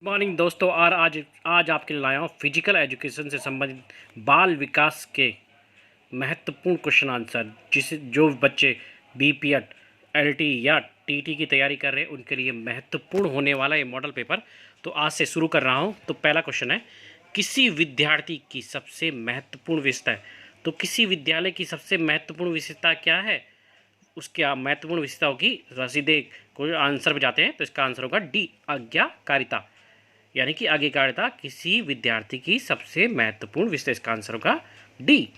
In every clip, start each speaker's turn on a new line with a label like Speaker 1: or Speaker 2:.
Speaker 1: Morning दोस्तों। और आज आपके लिए लाया हूँ फिजिकल एजुकेशन से संबंधित बाल विकास के महत्वपूर्ण क्वेश्चन आंसर, जिसे जो बच्चे बीपीएड, एलटी या टीटी की तैयारी कर रहे हैं उनके लिए महत्वपूर्ण होने वाला ये मॉडल पेपर। तो आज से शुरू कर रहा हूँ। तो पहला क्वेश्चन है, किसी विद्यार्थी की सबसे महत्वपूर्ण विशेषता है। तो किसी विद्यालय की सबसे महत्वपूर्ण विशेषता क्या है? उसकी महत्वपूर्ण विशेषताओं की सीधे कोई आंसर पे जाते हैं तो इसका आंसर होगा डी, आज्ञाकारिता। यानी कि आज्ञाकारिता किसी विद्यार्थी की सबसे महत्वपूर्ण विशेषता, इसका आंसर होगा डी।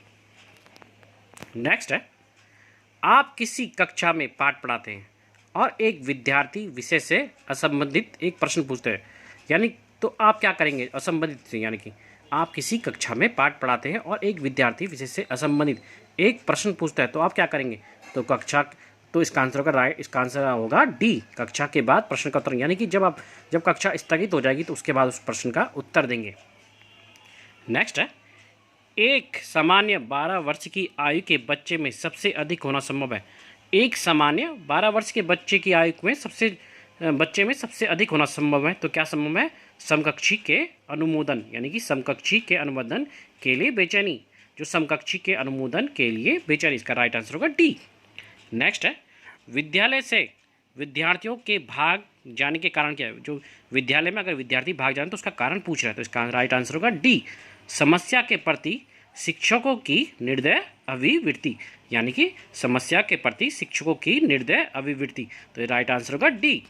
Speaker 1: नेक्स्ट है, आप किसी कक्षा में पाठ पढ़ाते हैं और एक विद्यार्थी विषय से असंबंधित एक प्रश्न पूछते हैं, यानी तो आप क्या करेंगे? असंबंधित से, यानी कि आप किसी कक्षा में पाठ पढ़ाते हैं और एक विद्यार्थी विषय से असंबंधित एक प्रश्न पूछता है, तो आप क्या करेंगे? तो इसका आंसर होगा इसका आंसर होगा डी, कक्षा के बाद प्रश्न का उत्तर। यानी कि जब कक्षा स्थगित हो जाएगी तो उसके बाद उस प्रश्न का उत्तर देंगे। नेक्स्ट है, एक सामान्य 12 वर्ष की आयु के बच्चे में सबसे अधिक होना संभव है। एक सामान्य 12 वर्ष के बच्चे की आयु में सबसे अधिक होना संभव है। तो क्या संभव है? समकक्षी के अनुमोदन, यानी कि समकक्षी के अनुमोदन के लिए बेचैनी। जो समकक्षी के अनुमोदन के लिए बेचैनी, इसका राइट आंसर होगा डी। नेक्स्ट है, विद्यालय से विद्यार्थियों के भाग जाने के कारण क्या है? जो विद्यालय में अगर विद्यार्थी भाग जाए तो उसका कारण पूछ रहा है, तो इसका राइट आंसर होगा डी, समस्या के प्रति शिक्षकों की निर्दय अभिवृत्ति। यानी कि समस्या के प्रति शिक्षकों की निर्दय अभिवृत्ति, तो राइट आंसर होगा डी।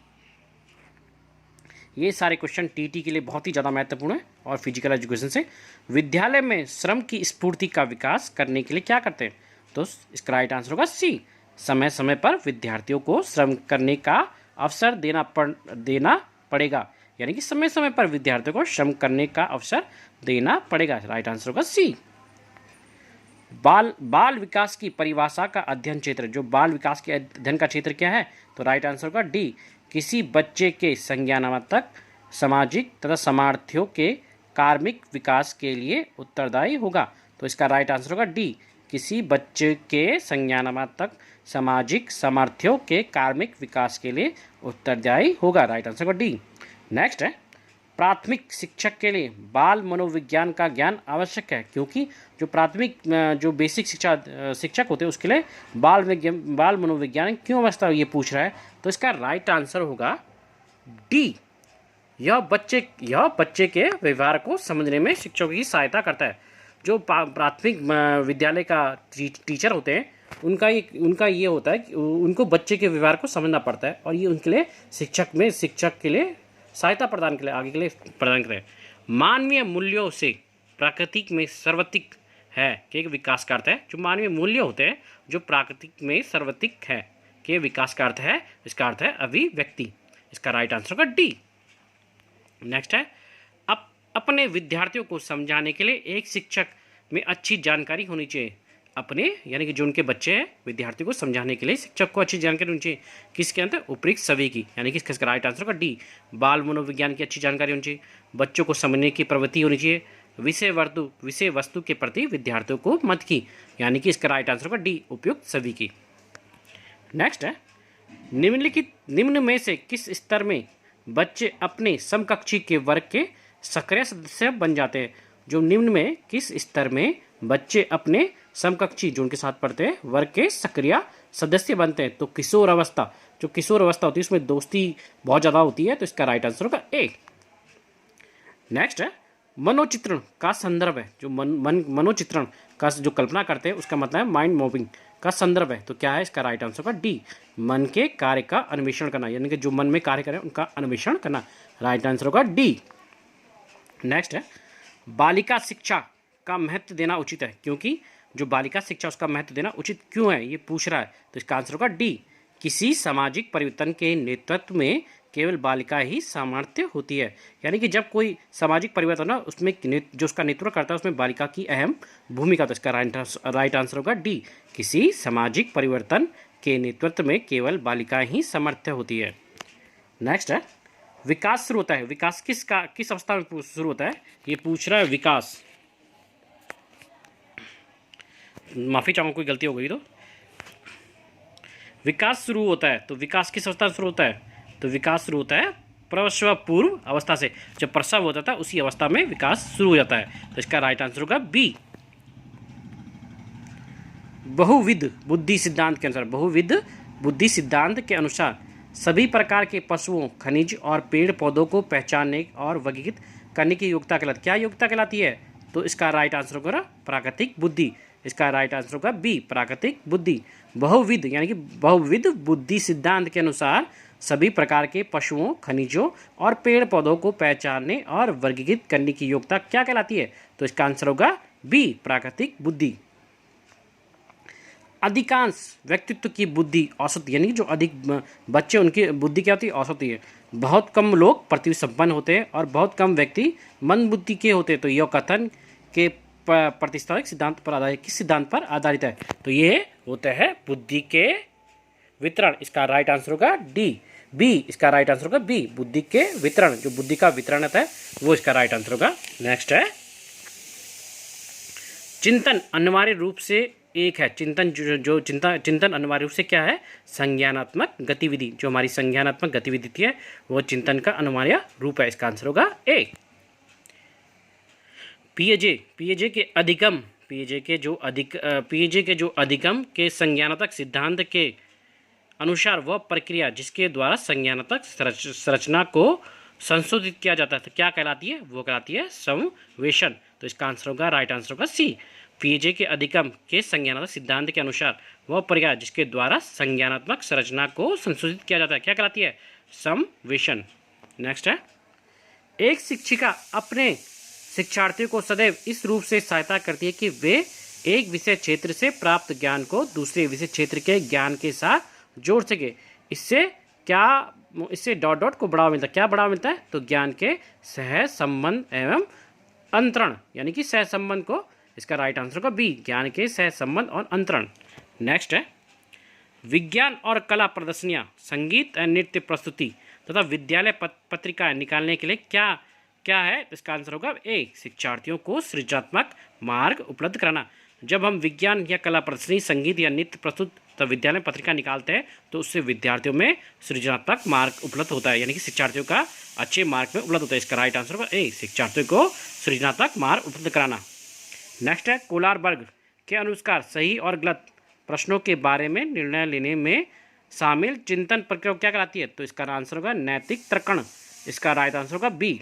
Speaker 1: ये सारे क्वेश्चन टीटी के लिए बहुत ही ज़्यादा महत्वपूर्ण है। और फिजिकल एजुकेशन से, विद्यालय में श्रम की स्फूर्ति का विकास करने के लिए क्या करते हैं? तो इसका राइट आंसर होगा सी, समय समय पर विद्यार्थियों को श्रम करने का अवसर देना पड़ेगा। यानी कि समय समय पर विद्यार्थियों को श्रम करने का अवसर देना पड़ेगा। राइट आंसर होगा सी। बाल विकास की परिभाषा का अध्ययन क्षेत्र, जो बाल विकास के अध्ययन का क्षेत्र क्या है? तो राइट आंसर होगा डी, किसी बच्चे के संज्ञानात्मक, सामाजिक तथा सामर्थ्यों के कार्मिक विकास के लिए उत्तरदायी होगा। तो इसका राइट आंसर होगा डी, किसी बच्चे के संज्ञानात्मक, सामाजिक सामर्थ्यों के कार्मिक विकास के लिए उत्तरदायी होगा। राइट आंसर होगा डी। नेक्स्ट है, प्राथमिक शिक्षक के लिए बाल मनोविज्ञान का ज्ञान आवश्यक है, क्योंकि जो बेसिक शिक्षक होते हैं उसके लिए बाल मनोविज्ञान क्यों आवश्यकता, ये पूछ रहा है। तो इसका राइट आंसर होगा डी, यह बच्चे के व्यवहार को समझने में शिक्षकों की सहायता करता है। जो प्राथमिक विद्यालय का टीचर होते हैं उनका ये होता है कि उनको बच्चे के व्यवहार को समझना पड़ता है, और ये उनके लिए शिक्षक के लिए सहायता प्रदान के लिए आगे के लिए प्रदान करें। मानवीय मूल्यों से प्राकृतिक में सर्वत्रिक है के विकास का अर्थ है। जो मानवीय मूल्य होते हैं जो प्राकृतिक में सर्वत्रिक है के विकास का अर्थ है, इसका अर्थ है अभिव्यक्ति। इसका राइट आंसर होगा डी। नेक्स्ट है, अपने विद्यार्थियों को समझाने के लिए एक शिक्षक में अच्छी जानकारी होनी चाहिए। अपने, यानी कि जो उनके बच्चे हैं, विद्यार्थियों को समझाने के लिए शिक्षक को अच्छी जानकारी होनी चाहिए। किसके अंदर? उपयुक्त सभी की, यानी कि इसका राइट आंसर होगा डी, बाल मनोविज्ञान की अच्छी जानकारी होनी चाहिए, बच्चों को समझने की प्रवृत्ति होनी चाहिए, विषय वस्तु के प्रति विद्यार्थियों को मत की, यानी कि इसका राइट आंसर होगा डी, उपयुक्त सभी की। नेक्स्ट है, निम्न में से किस स्तर में बच्चे अपने समकक्षी के वर्ग के सक्रिय सदस्य बन जाते हैं? जो निम्न में किस स्तर में बच्चे अपने समकक्षी, जो उनके साथ पढ़ते हैं, वर्ग के सक्रिय सदस्य बनते हैं? तो किशोर अवस्था होती है, उसमें दोस्ती बहुत ज़्यादा होती है, तो इसका राइट आंसर होगा ए। नेक्स्ट है, मनोचित्रण का संदर्भ है। जो मनोचित्रण का जो कल्पना करते हैं उसका मतलब है माइंड मैपिंग का संदर्भ है। तो क्या है? इसका राइट आंसर होगा डी, मन के कार्य का अन्वेषण करना, यानी कि जो मन में कार्य करें उनका अन्वेषण करना। राइट आंसर होगा डी। नेक्स्ट है, बालिका शिक्षा का महत्व देना उचित है, क्योंकि जो बालिका शिक्षा उसका महत्व देना उचित क्यों है ये पूछ रहा है। तो इसका आंसर होगा डी, किसी सामाजिक परिवर्तन के नेतृत्व में केवल बालिका ही सामर्थ्य होती है। यानी कि जब कोई सामाजिक परिवर्तन हो उसमें जो उसका नेतृत्व करता है उसमें बालिका की अहम भूमिका। तो इसका राइट आंसर होगा डी, किसी सामाजिक परिवर्तन के नेतृत्व में केवल बालिका ही सामर्थ्य होती है। नेक्स्ट है, विकास शुरू होता है, विकास किस अवस्था में शुरू होता है ये पूछ रहा है। विकास, माफ़ी चाहूँगा कोई गलती हो गई तो। विकास शुरू होता है, तो विकास किस अवस्था में शुरू होता है? तो विकास शुरू होता है प्रसव पूर्व अवस्था से, जब प्रसव होता था उसी अवस्था में विकास शुरू हो जाता है। तो इसका राइट आंसर होगा बी। बहुविध बुद्धि सिद्धांत के अनुसार, बहुविध बुद्धि सिद्धांत के अनुसार सभी प्रकार के पशुओं, खनिज और पेड़ पौधों को पहचानने और वर्गीकृत करने की योग्यता कहलाती, क्या योग्यता कहलाती है? तो इसका राइट आंसर होगा प्राकृतिक बुद्धि। इसका राइट आंसर होगा बी, प्राकृतिक बुद्धि। बहुविध यानी कि बहुविध बुद्धि सिद्धांत के अनुसार सभी प्रकार के पशुओं, खनिजों और पेड़ पौधों को पहचानने और वर्गीकृत करने की योग्यता क्या कहलाती है? तो इसका आंसर होगा बी, प्राकृतिक बुद्धि। अधिकांश व्यक्तित्व की बुद्धि औसत, यानी जो अधिक बच्चे उनकी बुद्धि क्या होती है? औसत होती है। बहुत कम लोग पृथ्वी संपन्न होते हैं और बहुत कम व्यक्ति मंद बुद्धि के होते हैं। तो यह कथन के प्रतिस्थापिक सिद्धांत पर आधारित, किस सिद्धांत पर आधारित है? तो ये होता है बुद्धि के वितरण। इसका राइट आंसर होगा डी, बी। इसका राइट आंसर होगा बी, बुद्धि के वितरण। जो बुद्धि का वितरण होता है वो इसका राइट आंसर होगा। नेक्स्ट है चिंतन अनिवार्य रूप से एक है। चिंतन जो चिंतन अनिवार्य रूप से क्या है? संज्ञानात्मक गतिविधि। जो हमारी संज्ञानात्मक गतिविधि है वो चिंतन का अनिवार्य रूप है। इसका आंसर होगा ए। पिएजे के अधिगम, पिएजे के जो अधिगम के संज्ञानात्मक सिद्धांत के अनुसार वह प्रक्रिया जिसके द्वारा संज्ञानात्मक संरचना को संशोधित किया जाता है, तो क्या कहलाती है? वो कहलाती है संवेशन। तो इसका आंसर होगा, राइट आंसर होगा सी। पिएजे के अधिगम के संज्ञानात्मक सिद्धांत के अनुसार वह प्रक्रिया जिसके द्वारा संज्ञानात्मक संरचना को संशोधित किया जाता है, क्या कहलाती है? संवेशन। नेक्स्ट है एक शिक्षिका अपने शिक्षार्थियों को सदैव इस रूप से सहायता करती है कि वे एक विषय क्षेत्र से प्राप्त ज्ञान को दूसरे विषय क्षेत्र के ज्ञान के साथ जोड़ सके। इससे डॉट डॉट को बढ़ावा मिलता है। क्या बढ़ावा मिलता है? तो ज्ञान के सह संबंध एवं अंतरण, यानी कि सह संबंध को। इसका राइट आंसर का बी, ज्ञान के सह संबंध और अंतरण। नेक्स्ट है विज्ञान और कला प्रदर्शनियाँ, संगीत और नृत्य प्रस्तुति तथा विद्यालय पत्रिकाएं निकालने के लिए क्या है? इसका आंसर होगा ए, शिक्षार्थियों को सृजनात्मक मार्ग उपलब्ध कराना। जब हम विज्ञान या कला प्रदर्शनी, संगीत या नृत्य प्रस्तुत तो विद्यालय पत्रिका निकालते हैं तो उससे विद्यार्थियों में सृजनात्मक मार्ग उपलब्ध होता है, यानी कि शिक्षार्थियों का अच्छे मार्ग में उपलब्ध होता है। इसका राइट आंसर होगा ए, शिक्षार्थियों को सृजनात्मक मार्ग उपलब्ध कराना। नेक्स्ट है कोलारबर्ग के अनुसार सही और गलत प्रश्नों के बारे में निर्णय लेने में शामिल चिंतन प्रक्रिया क्या कहलाती है? तो इसका आंसर होगा नैतिक तर्कण। इसका राइट आंसर होगा बी।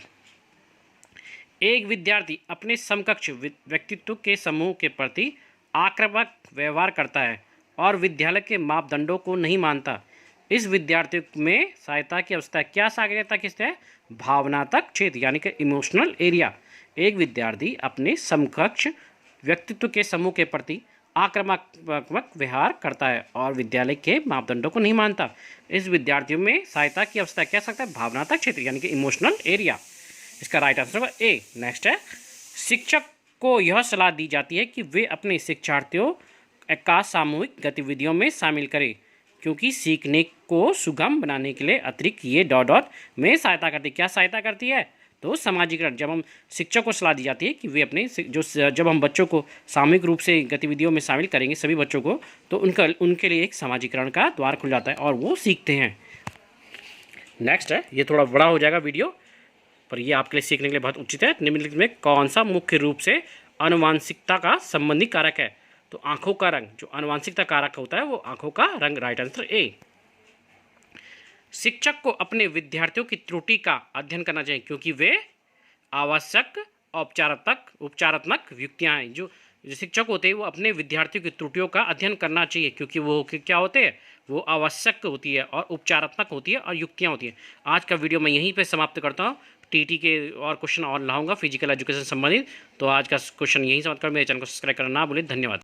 Speaker 1: एक विद्यार्थी अपने समकक्ष व्यक्तित्व के समूह के प्रति आक्रामक व्यवहार करता है और विद्यालय के मापदंडों को नहीं मानता। इस विद्यार्थी में सहायता की अवस्था, क्या सहायता किससे है? भावनात्मक क्षेत्र, यानी कि इमोशनल एरिया। एक विद्यार्थी अपने समकक्ष व्यक्तित्व के समूह के प्रति आक्रामक व्यवहार करता है और विद्यालय के मापदंडों को नहीं मानता। इस विद्यार्थियों में सहायता की अवस्था क्या सकता है? भावनात्मक क्षेत्र, यानी कि इमोशनल एरिया। इसका राइट आंसर होगा ए। नेक्स्ट है शिक्षक को यह सलाह दी जाती है कि वे अपने शिक्षार्थियों का सामूहिक गतिविधियों में शामिल करें, क्योंकि सीखने को सुगम बनाने के लिए अतिरिक्त ये डॉट डॉट में सहायता करती है। क्या सहायता करती है? तो समाजीकरण। जब हम शिक्षक को सलाह दी जाती है कि वे अपने जब हम बच्चों को सामूहिक रूप से गतिविधियों में शामिल करेंगे सभी बच्चों को, तो उनके लिए एक समाजीकरण का द्वार खुल जाता है और वो सीखते हैं। नेक्स्ट है, ये थोड़ा बड़ा हो जाएगा वीडियो, पर ये आपके लिए सीखने के लिए बहुत उचित है। निम्नलिखित में कौन सा मुख्य रूप से आनुवांशिकता का संबंधी कारक है? तो आंखों का रंग। जो आनुवांशिकता कारक होता है वो आंखों का रंग। Right answer A. शिक्षक को अपने विद्यार्थियों की त्रुटि का अध्ययन करना चाहिए, क्योंकि वे आवश्यक उपचारात्मक युक्तियां हैं। जो शिक्षक होते हैं वो अपने विद्यार्थियों की त्रुटियों का अध्ययन करना चाहिए, क्योंकि वो क्या होते हैं? वो आवश्यक होती है और उपचारात्मक होती है और युक्तियां होती हैं। आज का वीडियो मैं यहीं पे समाप्त करता हूँ। टीटी के और क्वेश्चन और लाऊंगा फिजिकल एजुकेशन संबंधित। तो आज का क्वेश्चन यहीं समाप्त कर, मेरे चैनल को सब्सक्राइब करना ना भूलें। धन्यवाद।